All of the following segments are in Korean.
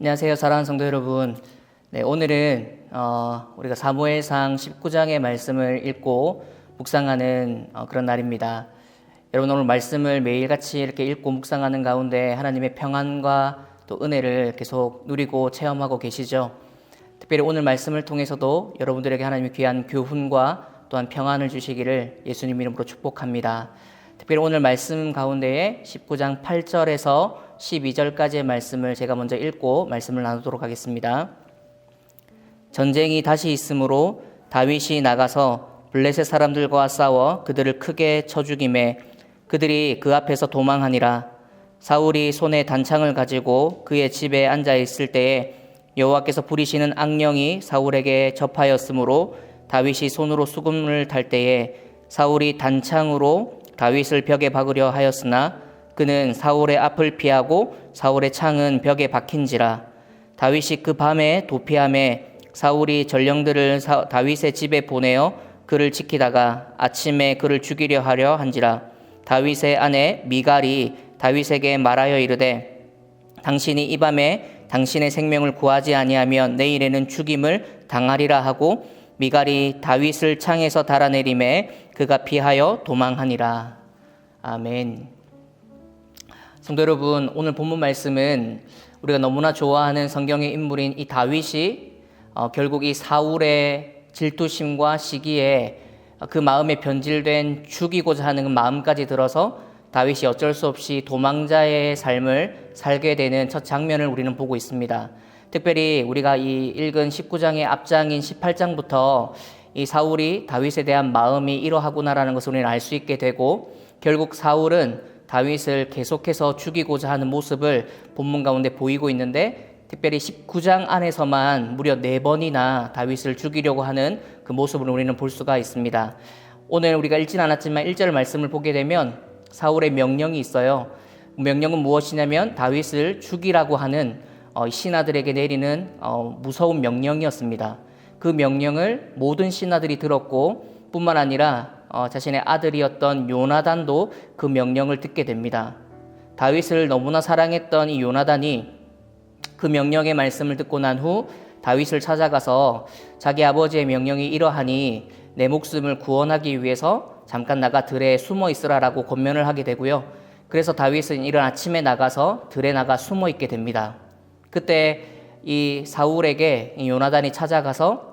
안녕하세요, 사랑하는 성도 여러분. 네, 오늘은 우리가 사무엘상 19장의 말씀을 읽고 묵상하는 그런 날입니다. 여러분, 오늘 말씀을 매일같이 이렇게 읽고 묵상하는 가운데 하나님의 평안과 또 은혜를 계속 누리고 체험하고 계시죠. 특별히 오늘 말씀을 통해서도 여러분들에게 하나님의 귀한 교훈과 또한 평안을 주시기를 예수님 이름으로 축복합니다. 특별히 오늘 말씀 가운데에 19장 8절에서 12절까지의 말씀을 제가 먼저 읽고 말씀을 나누도록 하겠습니다. 전쟁이 다시 있으므로 다윗이 나가서 블레셋 사람들과 싸워 그들을 크게 쳐 죽이매 그들이 그 앞에서 도망하니라. 사울이 손에 단창을 가지고 그의 집에 앉아 있을 때에 여호와께서 부리시는 악령이 사울에게 접하였으므로 다윗이 손으로 수금을 탈 때에 사울이 단창으로 다윗을 벽에 박으려 하였으나 그는 사울의 앞을 피하고 사울의 창은 벽에 박힌지라. 다윗이 그 밤에 도피함에 사울이 전령들을 다윗의 집에 보내어 그를 지키다가 아침에 그를 죽이려 하려 한지라. 다윗의 아내 미갈이 다윗에게 말하여 이르되 당신이 이 밤에 당신의 생명을 구하지 아니하면 내일에는 죽임을 당하리라 하고 미갈이 다윗을 창에서 달아내림에 그가 피하여 도망하니라. 아멘. 성도 여러분, 오늘 본문 말씀은 우리가 너무나 좋아하는 성경의 인물인 이 다윗이 결국 이 사울의 질투심과 시기에 그 마음에 변질된 죽이고자 하는 그 마음까지 들어서 다윗이 어쩔 수 없이 도망자의 삶을 살게 되는 첫 장면을 우리는 보고 있습니다. 특별히 우리가 이 읽은 19장의 앞장인 18장부터 이 사울이 다윗에 대한 마음이 이러하구나라는 것을 우리는 알 수 있게 되고, 결국 사울은 다윗을 계속해서 죽이고자 하는 모습을 본문 가운데 보이고 있는데, 특별히 19장 안에서만 무려 4번이나 다윗을 죽이려고 하는 그 모습을 우리는 볼 수가 있습니다. 오늘 우리가 읽진 않았지만 1절 말씀을 보게 되면 사울의 명령이 있어요. 명령은 무엇이냐면 다윗을 죽이라고 하는 신하들에게 내리는 무서운 명령이었습니다. 그 명령을 모든 신하들이 들었고 뿐만 아니라 자신의 아들이었던 요나단도 그 명령을 듣게 됩니다. 다윗을 너무나 사랑했던 이 요나단이 그 명령의 말씀을 듣고 난 후 다윗을 찾아가서 자기 아버지의 명령이 이러하니 내 목숨을 구원하기 위해서 잠깐 나가 들에 숨어 있으라라고 권면을 하게 되고요. 그래서 다윗은 이른 아침에 나가서 들에 나가 숨어 있게 됩니다. 그때 이 사울에게 이 요나단이 찾아가서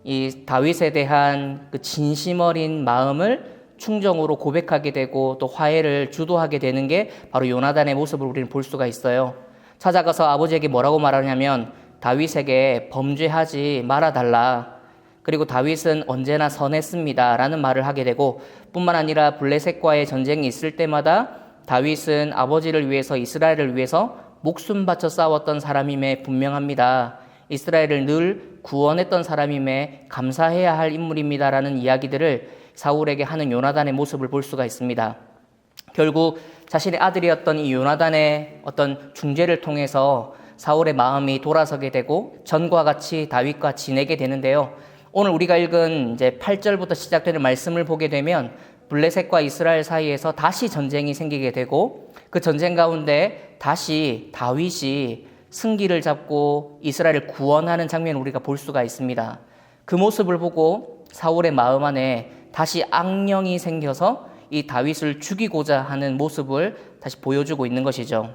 이 다윗에 대한 그 진심 어린 마음을 충정으로 고백하게 되고 또 화해를 주도하게 되는 게 바로 요나단의 모습을 우리는 볼 수가 있어요. 찾아가서 아버지에게 뭐라고 말하냐면 다윗에게 범죄하지 말아달라. 그리고 다윗은 언제나 선했습니다 라는 말을 하게 되고, 뿐만 아니라 블레셋과의 전쟁이 있을 때마다 다윗은 아버지를 위해서, 이스라엘을 위해서 목숨 바쳐 싸웠던 사람임에 분명합니다. 이스라엘을 늘 구원했던 사람임에 감사해야 할 인물입니다라는 이야기들을 사울에게 하는 요나단의 모습을 볼 수가 있습니다. 결국 자신의 아들이었던 이 요나단의 어떤 중재를 통해서 사울의 마음이 돌아서게 되고 전과 같이 다윗과 지내게 되는데요. 오늘 우리가 읽은 이제 8절부터 시작되는 말씀을 보게 되면 블레셋과 이스라엘 사이에서 다시 전쟁이 생기게 되고, 그 전쟁 가운데 다시 다윗이 승기를 잡고 이스라엘을 구원하는 장면을 우리가 볼 수가 있습니다. 그 모습을 보고 사울의 마음 안에 다시 악령이 생겨서 이 다윗을 죽이고자 하는 모습을 다시 보여주고 있는 것이죠.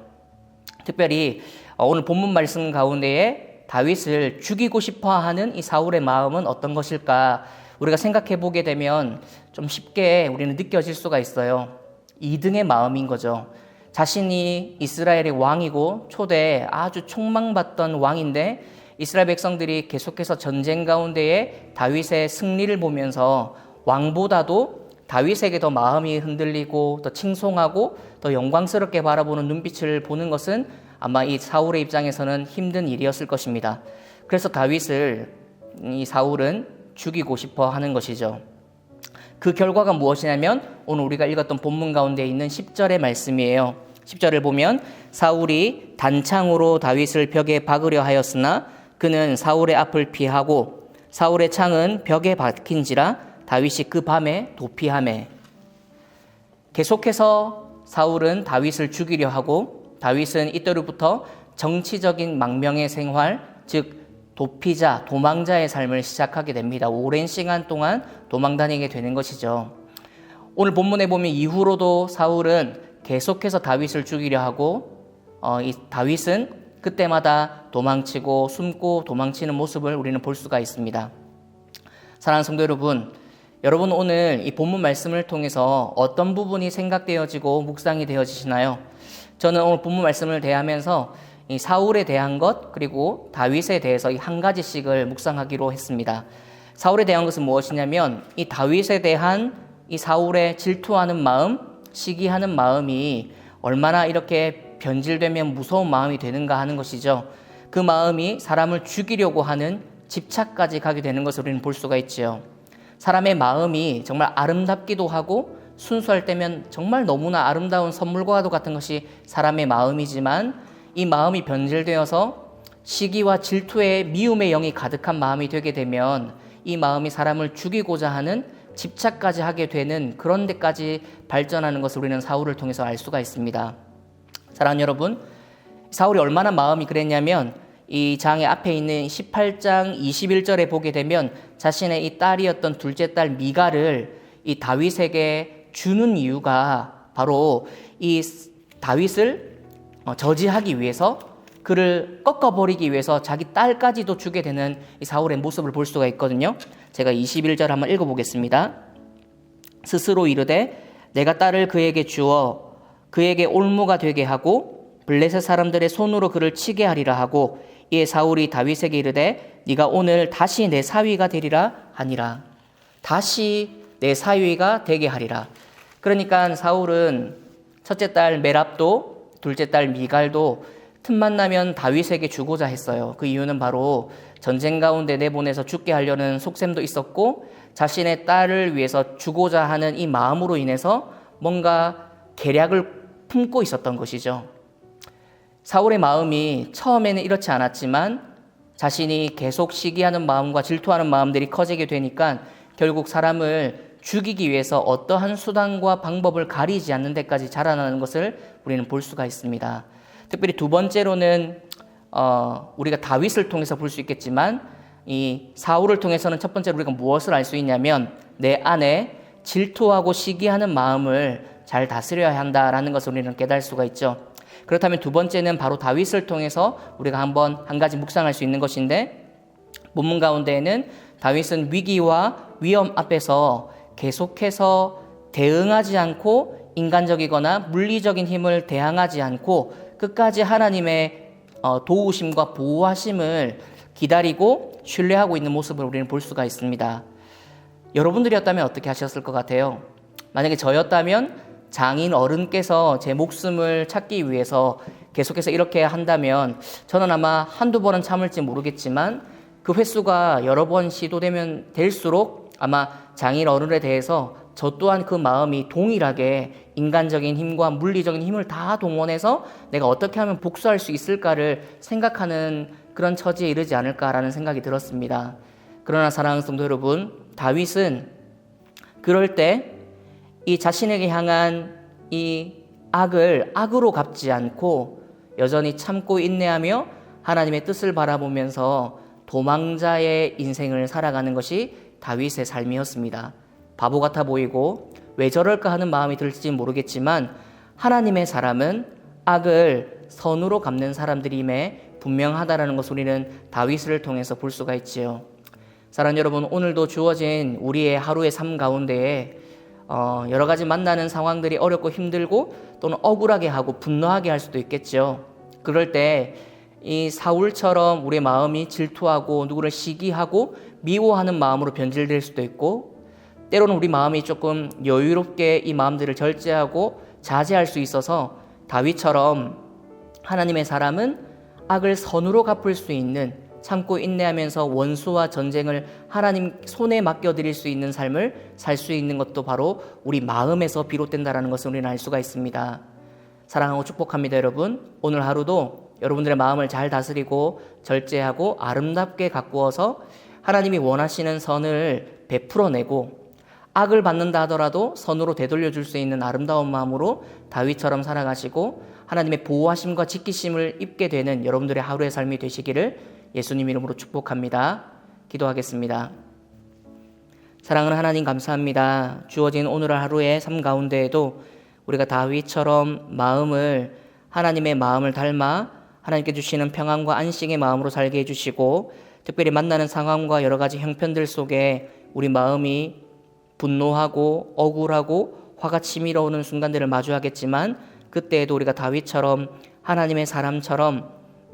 특별히 오늘 본문 말씀 가운데에 다윗을 죽이고 싶어하는 이 사울의 마음은 어떤 것일까 우리가 생각해 보게 되면 좀 쉽게 우리는 느껴질 수가 있어요. 2등의 마음인 거죠. 자신이 이스라엘의 왕이고 초대 아주 촉망받던 왕인데 이스라엘 백성들이 계속해서 전쟁 가운데에 다윗의 승리를 보면서 왕보다도 다윗에게 더 마음이 흔들리고 더 칭송하고 더 영광스럽게 바라보는 눈빛을 보는 것은 아마 이 사울의 입장에서는 힘든 일이었을 것입니다. 그래서 다윗을 이 사울은 죽이고 싶어 하는 것이죠. 그 결과가 무엇이냐면 오늘 우리가 읽었던 본문 가운데 있는 10절의 말씀이에요. 10절을 보면 사울이 단창으로 다윗을 벽에 박으려 하였으나 그는 사울의 앞을 피하고 사울의 창은 벽에 박힌지라. 다윗이 그 밤에 도피하매. 계속해서 사울은 다윗을 죽이려 하고 다윗은 이때로부터 정치적인 망명의 생활, 즉 도피자, 도망자의 삶을 시작하게 됩니다. 오랜 시간 동안 도망다니게 되는 것이죠. 오늘 본문에 보면 이후로도 사울은 계속해서 다윗을 죽이려 하고 이 다윗은 그때마다 도망치고 숨고 도망치는 모습을 우리는 볼 수가 있습니다. 사랑하는 성도 여러분, 여러분 오늘 이 본문 말씀을 통해서 어떤 부분이 생각되어지고 묵상이 되어지시나요? 저는 오늘 본문 말씀을 대하면서 이 사울에 대한 것 그리고 다윗에 대해서 이 한 가지씩을 묵상하기로 했습니다. 사울에 대한 것은 무엇이냐면 이 다윗에 대한 이 사울의 질투하는 마음, 시기하는 마음이 얼마나 이렇게 변질되면 무서운 마음이 되는가 하는 것이죠. 그 마음이 사람을 죽이려고 하는 집착까지 가게 되는 것을 우리는 볼 수가 있지요. 사람의 마음이 정말 아름답기도 하고 순수할 때면 정말 너무나 아름다운 선물과도 같은 것이 사람의 마음이지만 이 마음이 변질되어서 시기와 질투의 미움의 영이 가득한 마음이 되게 되면 이 마음이 사람을 죽이고자 하는 집착까지 하게 되는 그런 데까지 발전하는 것을 우리는 사울을 통해서 알 수가 있습니다. 사랑하는 여러분, 사울이 얼마나 마음이 그랬냐면 이 장의 앞에 있는 18장 21절에 보게 되면 자신의 이 딸이었던 둘째 딸 미갈을 이 다윗에게 주는 이유가 바로 이 다윗을 저지하기 위해서, 그를 꺾어버리기 위해서 자기 딸까지도 주게 되는 이 사울의 모습을 볼 수가 있거든요. 제가 21절 한번 읽어보겠습니다. 스스로 이르되 내가 딸을 그에게 주어 그에게 올무가 되게 하고 블레셋 사람들의 손으로 그를 치게 하리라 하고, 이에 사울이 다윗에게 이르되 네가 오늘 다시 내 사위가 되리라 하니라. 다시 내 사위가 되게 하리라. 그러니까 사울은 첫째 딸 메랍도 둘째 딸 미갈도 틈만 나면 다윗에게 주고자 했어요. 그 이유는 바로 전쟁 가운데 내보내서 죽게 하려는 속셈도 있었고 자신의 딸을 위해서 주고자 하는 이 마음으로 인해서 뭔가 계략을 품고 있었던 것이죠. 사울의 마음이 처음에는 이렇지 않았지만 자신이 계속 시기하는 마음과 질투하는 마음들이 커지게 되니까 결국 사람을 죽이기 위해서 어떠한 수단과 방법을 가리지 않는 데까지 자라나는 것을 우리는 볼 수가 있습니다. 특별히 두 번째로는 우리가 다윗을 통해서 볼 수 있겠지만 이 사울을 통해서는 첫 번째로 우리가 무엇을 알 수 있냐면 내 안에 질투하고 시기하는 마음을 잘 다스려야 한다라는 것을 우리는 깨달을 수가 있죠. 그렇다면 두 번째는 바로 다윗을 통해서 우리가 한 가지 묵상할 수 있는 것인데, 본문 가운데에는 다윗은 위기와 위험 앞에서 계속해서 대응하지 않고 인간적이거나 물리적인 힘을 대항하지 않고 끝까지 하나님의 도우심과 보호하심을 기다리고 신뢰하고 있는 모습을 우리는 볼 수가 있습니다. 여러분들이었다면 어떻게 하셨을 것 같아요? 만약에 저였다면 장인 어른께서 제 목숨을 찾기 위해서 계속해서 이렇게 한다면 저는 아마 한두 번은 참을지 모르겠지만 그 횟수가 여러 번 시도되면 될수록 아마 장인 어른에 대해서 저 또한 그 마음이 동일하게 인간적인 힘과 물리적인 힘을 다 동원해서 내가 어떻게 하면 복수할 수 있을까를 생각하는 그런 처지에 이르지 않을까라는 생각이 들었습니다. 그러나 사랑하는 성도 여러분, 다윗은 그럴 때 이 자신에게 향한 이 악을 악으로 갚지 않고 여전히 참고 인내하며 하나님의 뜻을 바라보면서 도망자의 인생을 살아가는 것이 다윗의 삶이었습니다. 바보 같아 보이고 왜 저럴까 하는 마음이 들지 모르겠지만 하나님의 사람은 악을 선으로 갚는 사람들임에 분명하다라는 것을 우리는 다윗을 통해서 볼 수가 있지요. 사랑하는 여러분, 오늘도 주어진 우리의 하루의 삶 가운데에 여러 가지 만나는 상황들이 어렵고 힘들고 또는 억울하게 하고 분노하게 할 수도 있겠죠. 그럴 때 이 사울처럼 우리의 마음이 질투하고 누구를 시기하고 미워하는 마음으로 변질될 수도 있고, 때로는 우리 마음이 조금 여유롭게 이 마음들을 절제하고 자제할 수 있어서 다윗처럼 하나님의 사람은 악을 선으로 갚을 수 있는, 참고 인내하면서 원수와 전쟁을 하나님 손에 맡겨드릴 수 있는 삶을 살 수 있는 것도 바로 우리 마음에서 비롯된다는 것을 우리는 알 수가 있습니다. 사랑하고 축복합니다. 여러분, 오늘 하루도 여러분들의 마음을 잘 다스리고 절제하고 아름답게 가꾸어서 하나님이 원하시는 선을 베풀어내고 악을 받는다 하더라도 선으로 되돌려 줄 수 있는 아름다운 마음으로 다윗처럼 살아가시고 하나님의 보호하심과 지키심을 입게 되는 여러분들의 하루의 삶이 되시기를 예수님 이름으로 축복합니다. 기도하겠습니다. 사랑하는 하나님 감사합니다. 주어진 오늘 하루의 삶 가운데에도 우리가 다윗처럼 하나님의 마음을 닮아 하나님께 주시는 평안과 안식의 마음으로 살게 해주시고, 특별히 만나는 상황과 여러 가지 형편들 속에 우리 마음이 분노하고 억울하고 화가 치밀어 오는 순간들을 마주하겠지만, 그때에도 우리가 다윗처럼 하나님의 사람처럼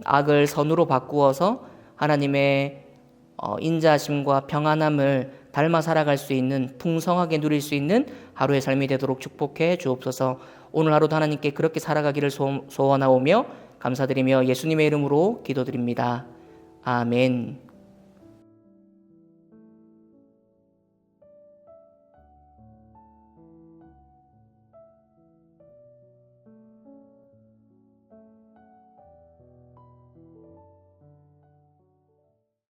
악을 선으로 바꾸어서 하나님의 인자하심과 평안함을 닮아 살아갈 수 있는, 풍성하게 누릴 수 있는 하루의 삶이 되도록 축복해 주옵소서. 오늘 하루도 하나님께 그렇게 살아가기를 소원하오며 감사드리며 예수님의 이름으로 기도드립니다. 아멘.